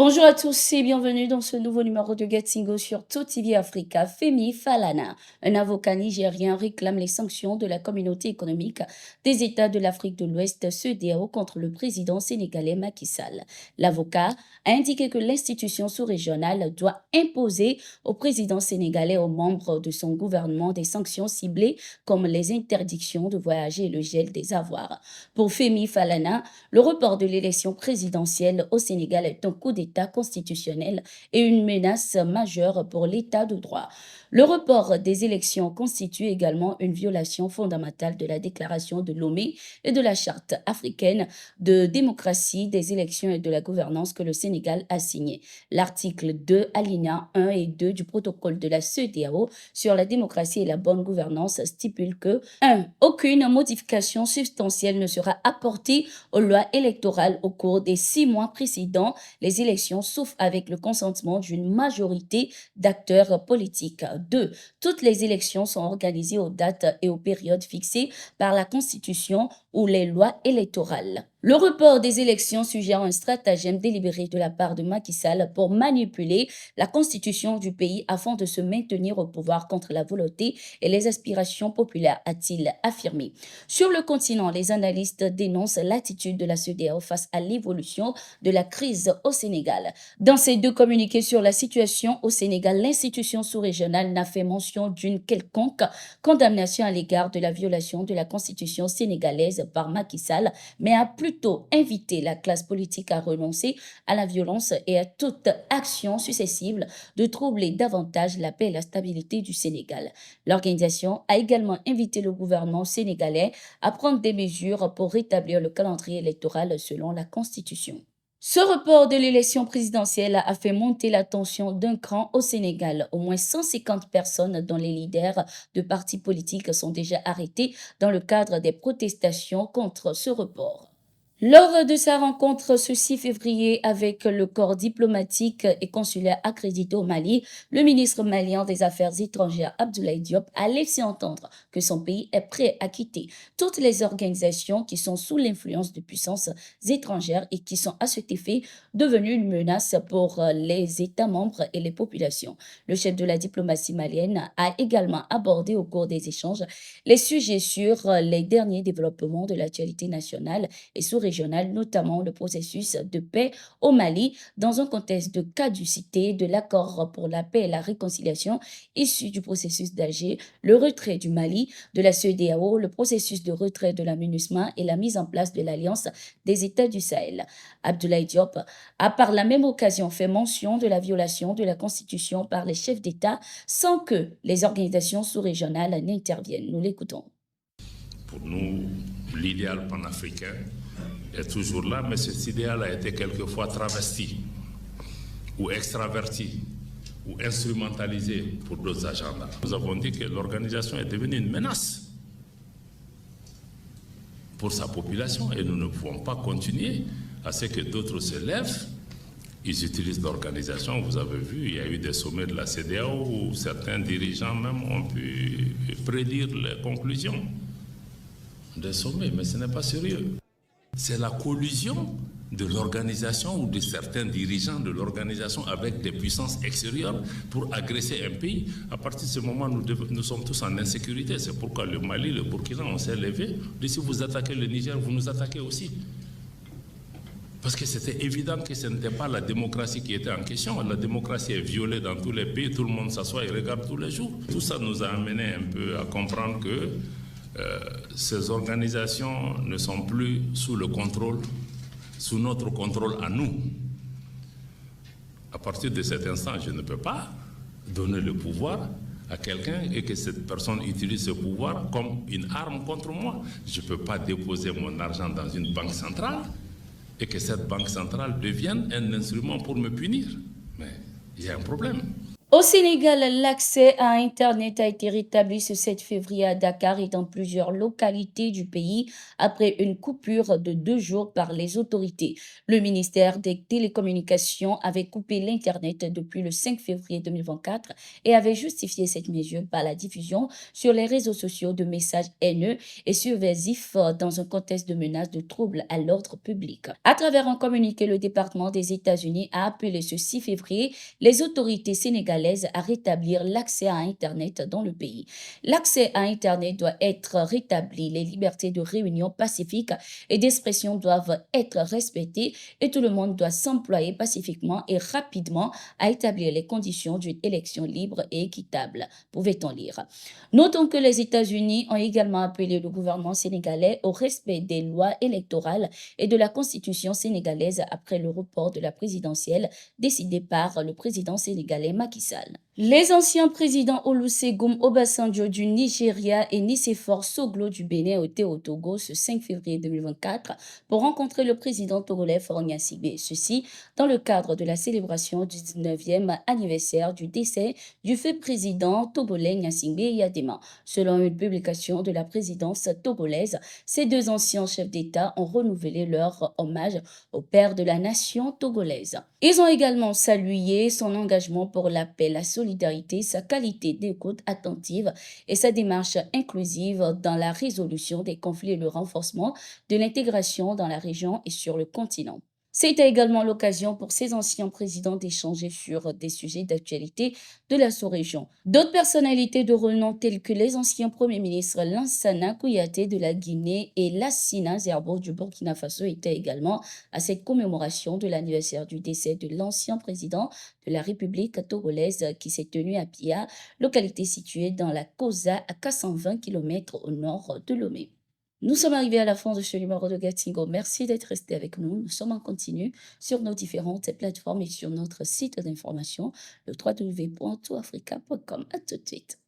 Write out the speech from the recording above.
Bonjour à tous et bienvenue dans ce nouveau numéro de Getsingo sur TOTV Africa. Femi Falana, un avocat nigérien, réclame les sanctions de la communauté économique des États de l'Afrique de l'Ouest, CEDEAO, contre le président sénégalais Macky Sall. L'avocat a indiqué que l'institution sous-régionale doit imposer au président sénégalais et aux membres de son gouvernement des sanctions ciblées comme les interdictions de voyager et le gel des avoirs. Pour Femi Falana, le report de l'élection présidentielle au Sénégal est un coup d'État constitutionnel et une menace majeure pour l'État de droit. Le report des élections constitue également une violation fondamentale de la déclaration de Lomé et de la Charte africaine de démocratie des élections et de la gouvernance que le Sénégal a signée. L'article 2, alinéa 1 et 2 du protocole de la CEDEAO sur la démocratie et la bonne gouvernance stipule que 1. Aucune modification substantielle ne sera apportée aux lois électorales au cours des 6 mois précédant les élections, sauf avec le consentement d'une majorité d'acteurs politiques. 2. Toutes les élections sont organisées aux dates et aux périodes fixées par la Constitution ou les lois électorales. Le report des élections suggère un stratagème délibéré de la part de Macky Sall pour manipuler la constitution du pays afin de se maintenir au pouvoir contre la volonté et les aspirations populaires, a-t-il affirmé. Sur le continent, les analystes dénoncent l'attitude de la CEDEAO face à l'évolution de la crise au Sénégal. Dans ces deux communiqués sur la situation au Sénégal, l'institution sous-régionale n'a fait mention d'une quelconque condamnation à l'égard de la violation de la constitution sénégalaise par Macky Sall, mais a plutôt invité la classe politique à renoncer à la violence et à toute action susceptible de troubler davantage la paix et la stabilité du Sénégal. L'organisation a également invité le gouvernement sénégalais à prendre des mesures pour rétablir le calendrier électoral selon la Constitution. Ce report de l'élection présidentielle a fait monter la tension d'un cran au Sénégal. Au moins 150 personnes, dont les leaders de partis politiques, sont déjà arrêtées dans le cadre des protestations contre ce report. Lors de sa rencontre ce 6 février avec le corps diplomatique et consulaire accrédité au Mali, le ministre malien des Affaires étrangères Abdoulaye Diop a laissé entendre que son pays est prêt à quitter toutes les organisations qui sont sous l'influence de puissances étrangères et qui sont à cet effet devenues une menace pour les États membres et les populations. Le chef de la diplomatie malienne a également abordé au cours des échanges les sujets sur les derniers développements de l'actualité nationale et sous-régionale, notamment le processus de paix au Mali, dans un contexte de caducité de l'accord pour la paix et la réconciliation issu du processus d'Alger, le retrait du Mali de la CEDEAO, le processus de retrait de la MINUSMA et la mise en place de l'Alliance des États du Sahel. Abdoulaye Diop a par la même occasion fait mention de la violation de la Constitution par les chefs d'État sans que les organisations sous-régionales n'interviennent. Nous l'écoutons. Pour nous, l'idéal panafricain est toujours là, mais cet idéal a été quelquefois travesti ou extraverti ou instrumentalisé pour d'autres agendas. Nous avons dit que l'organisation est devenue une menace pour sa population et nous ne pouvons pas continuer à ce que d'autres se lèvent. Ils utilisent l'organisation. Vous avez vu, il y a eu des sommets de la CEDEAO où certains dirigeants même ont pu prédire les conclusions des sommets, mais ce n'est pas sérieux. C'est la collusion de l'organisation ou de certains dirigeants de l'organisation avec des puissances extérieures pour agresser un pays. À partir de ce moment, nous sommes tous en insécurité. C'est pourquoi le Mali, le Burkina, on s'est levé. Et si vous attaquez le Niger, vous nous attaquez aussi. Parce que c'était évident que ce n'était pas la démocratie qui était en question. La démocratie est violée dans tous les pays. Tout le monde s'assoit et regarde tous les jours. Tout ça nous a amené un peu à comprendre que ces organisations ne sont plus sous le contrôle, sous notre contrôle à nous. À partir de cet instant, je ne peux pas donner le pouvoir à quelqu'un et que cette personne utilise ce pouvoir comme une arme contre moi. Je ne peux pas déposer mon argent dans une banque centrale et que cette banque centrale devienne un instrument pour me punir. Mais il y a un problème. Au Sénégal, l'accès à Internet a été rétabli ce 7 février à Dakar et dans plusieurs localités du pays après une coupure de 2 jours par les autorités. Le ministère des Télécommunications avait coupé l'Internet depuis le 5 février 2024 et avait justifié cette mesure par la diffusion sur les réseaux sociaux de messages haineux et subversifs dans un contexte de menace de troubles à l'ordre public. À travers un communiqué, le département des États-Unis a appelé ce 6 février les autorités sénégalaises à rétablir l'accès à Internet dans le pays. L'accès à Internet doit être rétabli, les libertés de réunion pacifique et d'expression doivent être respectées et tout le monde doit s'employer pacifiquement et rapidement à établir les conditions d'une élection libre et équitable, pouvait-on lire. Notons que les États-Unis ont également appelé le gouvernement sénégalais au respect des lois électorales et de la constitution sénégalaise après le report de la présidentielle décidé par le président sénégalais Macky Sall. Les anciens présidents Olusegun Obasanjo du Nigeria et Nicéphore Soglo du Bénin étaient au Togo ce 5 février 2024 pour rencontrer le président togolais Faure Gnassingbé. Ceci dans le cadre de la célébration du 19e anniversaire du décès du fait président togolais Gnassingbé Yadema. Selon une publication de la présidence togolaise, ces deux anciens chefs d'État ont renouvelé leur hommage au père de la nation togolaise. Ils ont également salué son engagement pour la paix, la solidarité, sa qualité d'écoute attentive et sa démarche inclusive dans la résolution des conflits et le renforcement de l'intégration dans la région et sur le continent. C'était également l'occasion pour ces anciens présidents d'échanger sur des sujets d'actualité de la sous-région. D'autres personnalités de renom telles que les anciens premiers ministres Lansana Kouyaté de la Guinée et Lassina Zerbo du Burkina Faso étaient également à cette commémoration de l'anniversaire du décès de l'ancien président de la République togolaise qui s'est tenu à Pia, localité située dans la Kosa à 420 km au nord de Lomé. Nous sommes arrivés à la fin de ce numéro de Gatingo. Merci d'être resté avec nous. Nous sommes en continu sur nos différentes plateformes et sur notre site d'information, le www.toutafrica.com. À tout de suite.